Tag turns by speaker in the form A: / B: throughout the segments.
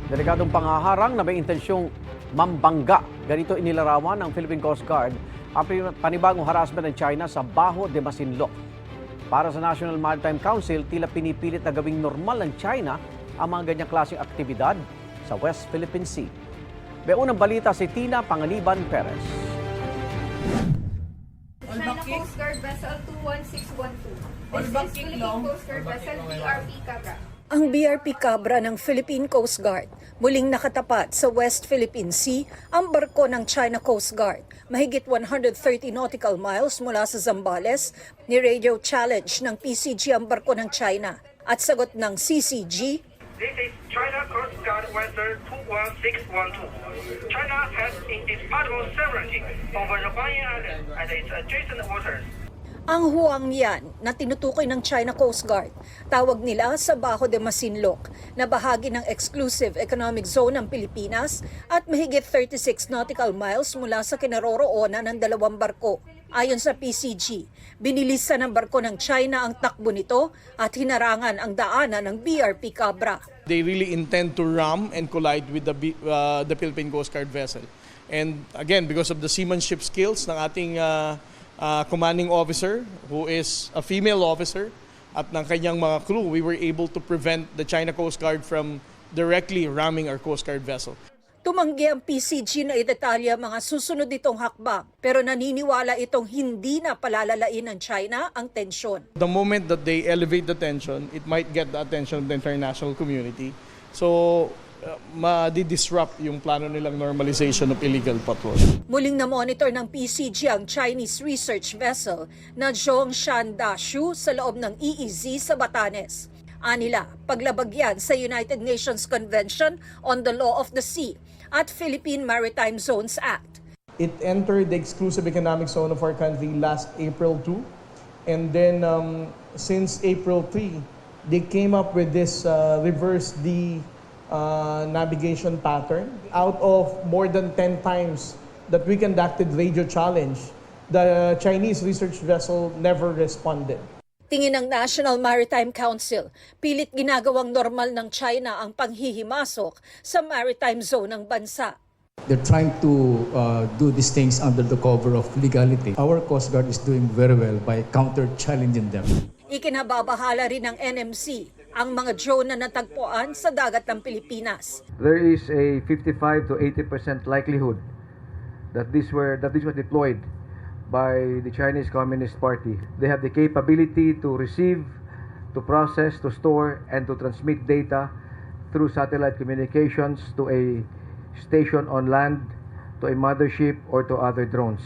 A: Delikadong panghaharang na may intensyong mambangga. Ganito inilarawan ng Philippine Coast Guard ang panibagong harassment ng China sa Bajo de Masinloc. Para sa National Maritime Council, tila pinipilit na gawing normal ng China ang mga ganyang klaseng aktibidad sa West Philippine Sea. May unang balita si Tina Panganiban Perez.
B: China Coast Guard Vessel 21612. This is Philippine Coast Guard Vessel BRP Cabra.
C: Ang BRP Cabra ng Philippine Coast Guard muling nakatapat sa West Philippine Sea ang barko ng China Coast Guard. Mahigit 130 nautical miles mula sa Zambales, ni-radio challenge ng PCG ang barko ng China. At sagot ng CCG,
D: This is China Coast Guard Vessel 21612. China has indisputable sovereignty over the Hawaiian Island and its adjacent waters.
C: ang Huangyan na tinutukoy ng China Coast Guard, tawag nila sa Bajo de Masinloc na bahagi ng Exclusive Economic Zone ng Pilipinas at mahigit 36 nautical miles mula sa kinaroroonan ng dalawang barko. Ayon sa PCG, binilisan ng barko ng China ang takbo nito at hinarangan ang daanan ng BRP Cabra.
E: They really intend to ram and collide with the Philippine Coast Guard vessel. And again, because of the seamanship skills ng ating commanding officer, who is a female officer, at ng kanyang mga crew, we were able to prevent the China Coast Guard from directly ramming our Coast Guard vessel.
C: Tumanggi ang PCG na idetalya mga susunod nitong hakbang, pero naniniwala itong hindi na palalalain ng China ang tensyon.
E: The moment that they elevate the tension, it might get the attention of the international community. So, ma-disrupt yung plano nilang normalization of illegal patrol.
C: Muling na-monitor ng PCG ang Chinese research vessel na Zhongshan Dashu sa loob ng EEZ sa Batanes. Anila, paglabag yan sa United Nations Convention on the Law of the Sea at Philippine Maritime Zones Act.
E: It entered the exclusive economic zone of our country last April 2. And then since April 3, they came up with this reverse D navigation pattern. Out of more than 10 times that we conducted radio challenge, the Chinese research vessel never responded.
C: Tingin ng National Maritime Council, pilit ginagawang normal ng China ang panghihimasok sa maritime zone ng bansa.
F: They're trying to do these things under the cover of legality. Our Coast Guard is doing very well by counter-challenging them.
C: Ikinababahala rin ng NMC ang mga drone na natagpuan sa dagat ng Pilipinas.
G: There is a 55 to 80% likelihood that this was deployed by the Chinese Communist Party. They have the capability to receive, to process, to store, and to transmit data through satellite communications to a station on land, to a mothership, or to other drones.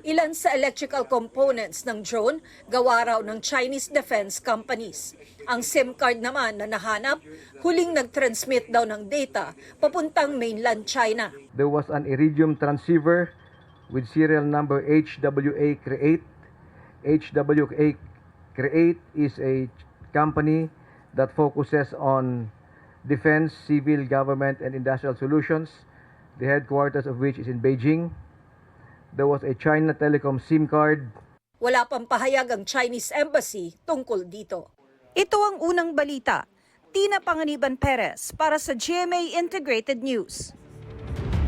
C: Ilan sa electrical components ng drone gawa raw ng Chinese defense companies. Ang SIM card naman na nahanap, huling nag-transmit daw ng data papuntang mainland China.
G: There was an iridium transceiver with serial number HWA Create. HWA Create is a company that focuses on defense, civil, government, and industrial solutions, the headquarters of which is in Beijing. There was a China Telecom SIM card.
C: Wala pang pahayag ang Chinese Embassy tungkol dito. Ito ang unang balita. Tina Panganiban Perez para sa GMA Integrated News.